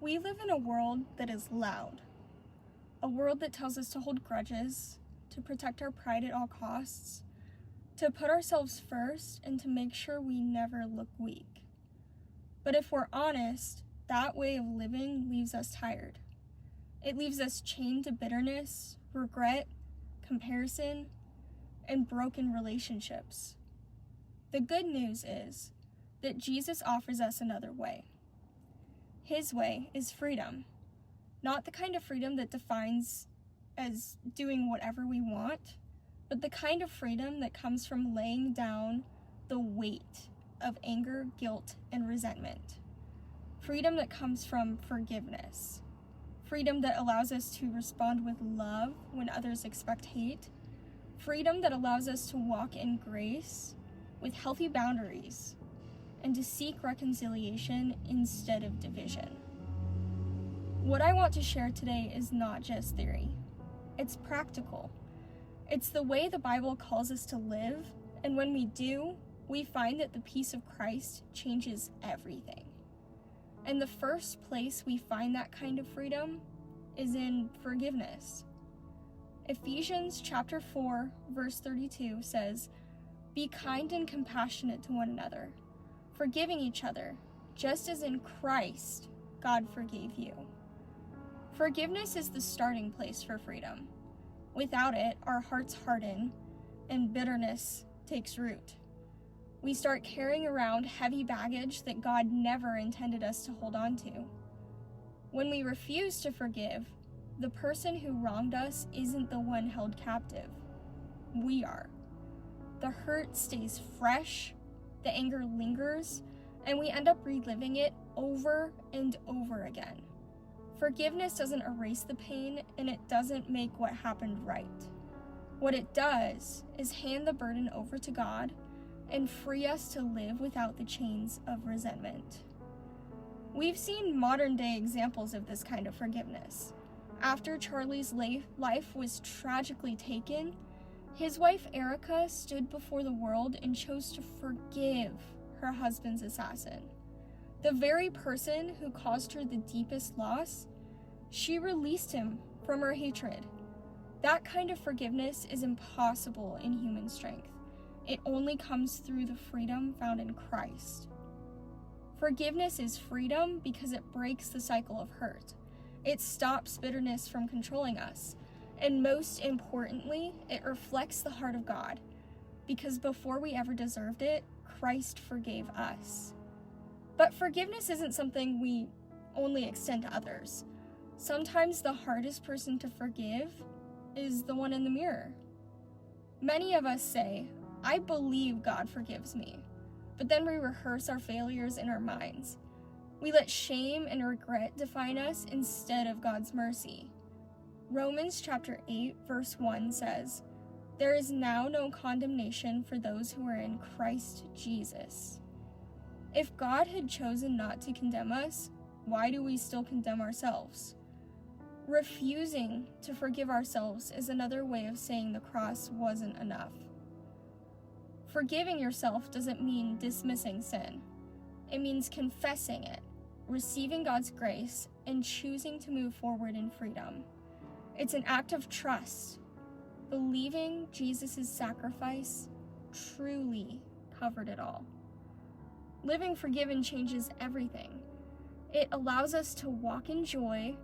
We live in a world that is loud, a world that tells us to hold grudges, to protect our pride at all costs, to put ourselves first, and to make sure we never look weak. But if we're honest, that way of living leaves us tired. It leaves us chained to bitterness, regret, comparison, and broken relationships. The good news is that Jesus offers us another way. His way is freedom, not the kind of freedom that defines as doing whatever we want, but the kind of freedom that comes from laying down the weight of anger, guilt, and resentment. Freedom that comes from forgiveness. Freedom that allows us to respond with love when others expect hate. Freedom that allows us to walk in grace with healthy boundaries and to seek reconciliation instead of division. What I want to share today is not just theory. It's practical. It's the way the Bible calls us to live, and when we do, we find that the peace of Christ changes everything. And the first place we find that kind of freedom is in forgiveness. Ephesians chapter 4, verse 32 says, "Be kind and compassionate to one another, forgiving each other, just as in Christ God forgave you." Forgiveness is the starting place for freedom. Without it, our hearts harden and bitterness takes root. We start carrying around heavy baggage that God never intended us to hold on to. When we refuse to forgive, the person who wronged us isn't the one held captive. We are. The hurt stays fresh, the anger lingers, and we end up reliving it over and over again. Forgiveness doesn't erase the pain, and it doesn't make what happened right. What it does is hand the burden over to God and free us to live without the chains of resentment. We've seen modern-day examples of this kind of forgiveness. After Charlie's life was tragically taken, his wife Erica stood before the world and chose to forgive her husband's assassin. The very person who caused her the deepest loss, she released him from her hatred. That kind of forgiveness is impossible in human strength. It only comes through the freedom found in Christ. Forgiveness is freedom because it breaks the cycle of hurt. It stops bitterness from controlling us. And most importantly, it reflects the heart of God, because before we ever deserved it, Christ forgave us. But forgiveness isn't something we only extend to others. Sometimes the hardest person to forgive is the one in the mirror. Many of us say, "I believe God forgives me," but then we rehearse our failures in our minds. We let shame and regret define us instead of God's mercy. Romans chapter 8, verse 1 says, "There is now no condemnation for those who are in Christ Jesus." If God had chosen not to condemn us, why do we still condemn ourselves? Refusing to forgive ourselves is another way of saying the cross wasn't enough. Forgiving yourself doesn't mean dismissing sin. It means confessing it, receiving God's grace, and choosing to move forward in freedom. It's an act of trust, believing Jesus' sacrifice truly covered it all. Living forgiven changes everything. It allows us to walk in joy,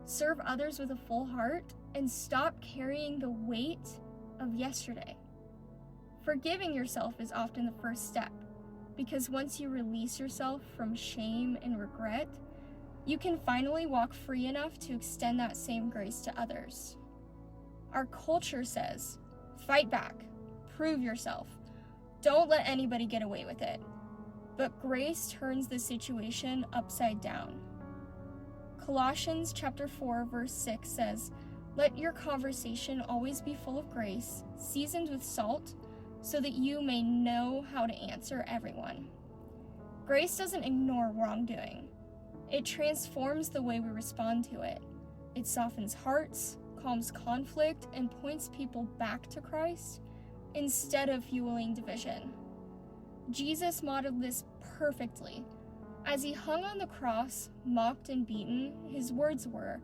serve others with a full heart, and stop carrying the weight of yesterday. Forgiving yourself is often the first step, because once you release yourself from shame and regret, you can finally walk free enough to extend that same grace to others. Our culture says, fight back, prove yourself, don't let anybody get away with it. But grace turns the situation upside down. Colossians chapter 4, verse 6 says, "Let your conversation always be full of grace, seasoned with salt, so that you may know how to answer everyone." Grace doesn't ignore wrongdoing. It transforms the way we respond to it. It softens hearts, calms conflict, and points people back to Christ instead of fueling division. Jesus modeled this perfectly. As he hung on the cross, mocked and beaten, his words were,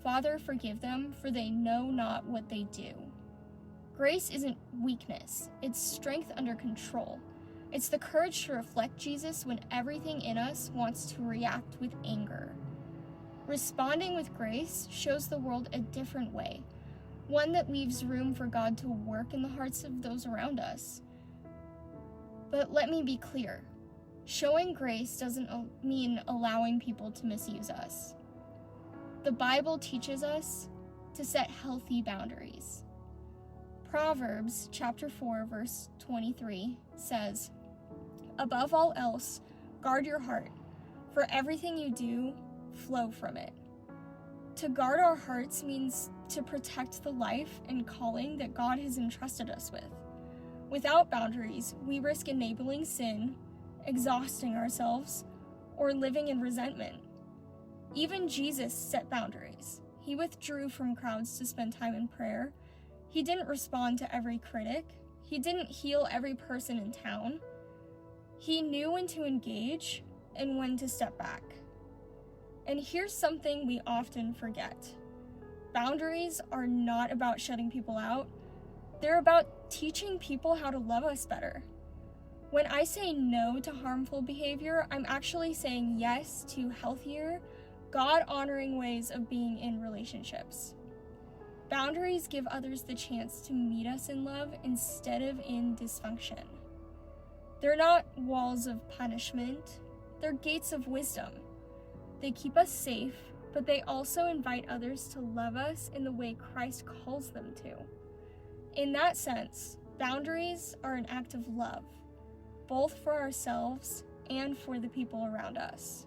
"Father, forgive them, for they know not what they do." Grace isn't weakness, it's strength under control. It's the courage to reflect Jesus when everything in us wants to react with anger. Responding with grace shows the world a different way, one that leaves room for God to work in the hearts of those around us. But let me be clear. Showing grace doesn't mean allowing people to misuse us. The Bible teaches us to set healthy boundaries. Proverbs chapter 4, verse 23 says, "Above all else, guard your heart, for everything you do flow from it." To guard our hearts means to protect the life and calling that God has entrusted us with. Without boundaries, we risk enabling sin, exhausting ourselves, or living in resentment. Even Jesus set boundaries. He withdrew from crowds to spend time in prayer. He didn't respond to every critic. He didn't heal every person in town. He knew when to engage and when to step back. And here's something we often forget. Boundaries are not about shutting people out. They're about teaching people how to love us better. When I say no to harmful behavior, I'm actually saying yes to healthier, God-honoring ways of being in relationships. Boundaries give others the chance to meet us in love instead of in dysfunction. They're not walls of punishment, they're gates of wisdom. They keep us safe, but they also invite others to love us in the way Christ calls them to. In that sense, boundaries are an act of love, both for ourselves and for the people around us.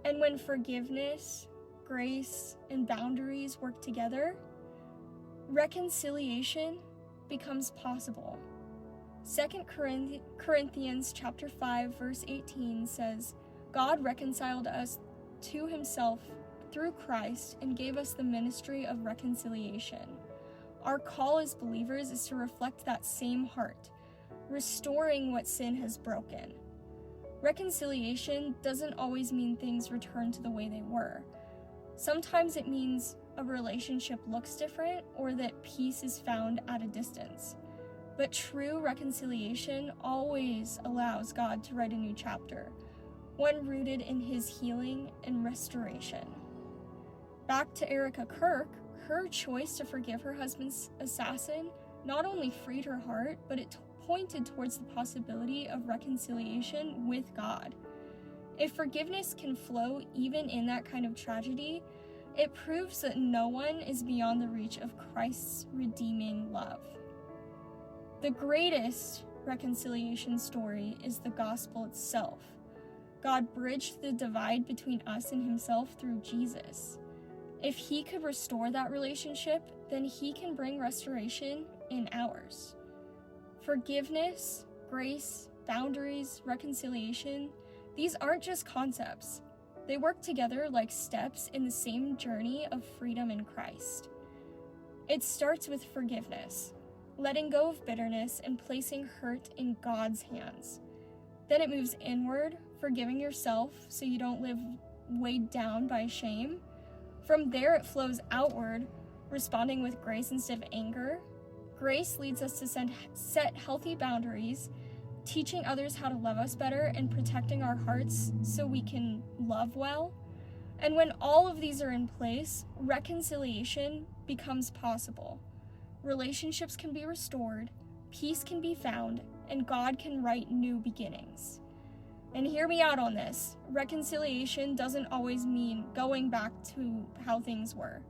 And when forgiveness, grace, and boundaries work together, reconciliation becomes possible. 2 Corinthians chapter 5, verse 18 says, "God reconciled us to himself through Christ and gave us the ministry of reconciliation." Our call as believers is to reflect that same heart, restoring what sin has broken. Reconciliation doesn't always mean things return to the way they were. Sometimes it means a relationship looks different or that peace is found at a distance. But true reconciliation always allows God to write a new chapter, one rooted in his healing and restoration. Back to Erica Kirk, her choice to forgive her husband's assassin not only freed her heart, but it pointed towards the possibility of reconciliation with God. If forgiveness can flow even in that kind of tragedy, it proves that no one is beyond the reach of Christ's redeeming love. The greatest reconciliation story is the gospel itself. God bridged the divide between us and himself through Jesus. If he could restore that relationship, then he can bring restoration in ours. Forgiveness, grace, boundaries, reconciliation, these aren't just concepts. They work together like steps in the same journey of freedom in Christ. It starts with forgiveness, letting go of bitterness and placing hurt in God's hands. Then it moves inward, forgiving yourself so you don't live weighed down by shame. From there, it flows outward, responding with grace instead of anger. Grace leads us to set healthy boundaries, teaching others how to love us better and protecting our hearts so we can love well. And when all of these are in place, reconciliation becomes possible. Relationships can be restored, peace can be found, and God can write new beginnings. And hear me out on this. Reconciliation doesn't always mean going back to how things were.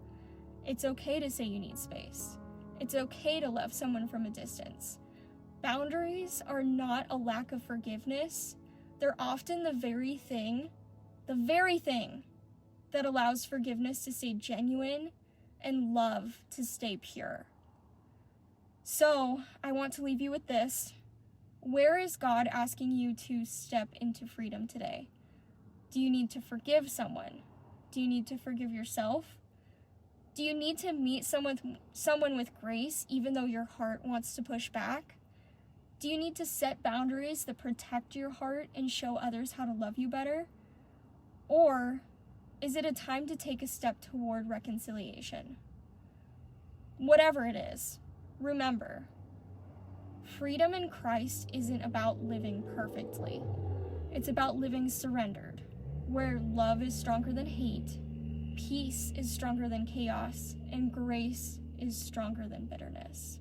It's okay to say you need space. It's okay to love someone from a distance. Boundaries are not a lack of forgiveness. They're often the very thing that allows forgiveness to stay genuine and love to stay pure. So, I want to leave you with this. Where is God asking you to step into freedom today? Do you need to forgive someone? Do you need to forgive yourself? Do you need to meet someone with grace even though your heart wants to push back? Do you need to set boundaries that protect your heart and show others how to love you better? Or is it a time to take a step toward reconciliation? Whatever it is, remember, freedom in Christ isn't about living perfectly. It's about living surrendered, where love is stronger than hate, peace is stronger than chaos, and grace is stronger than bitterness.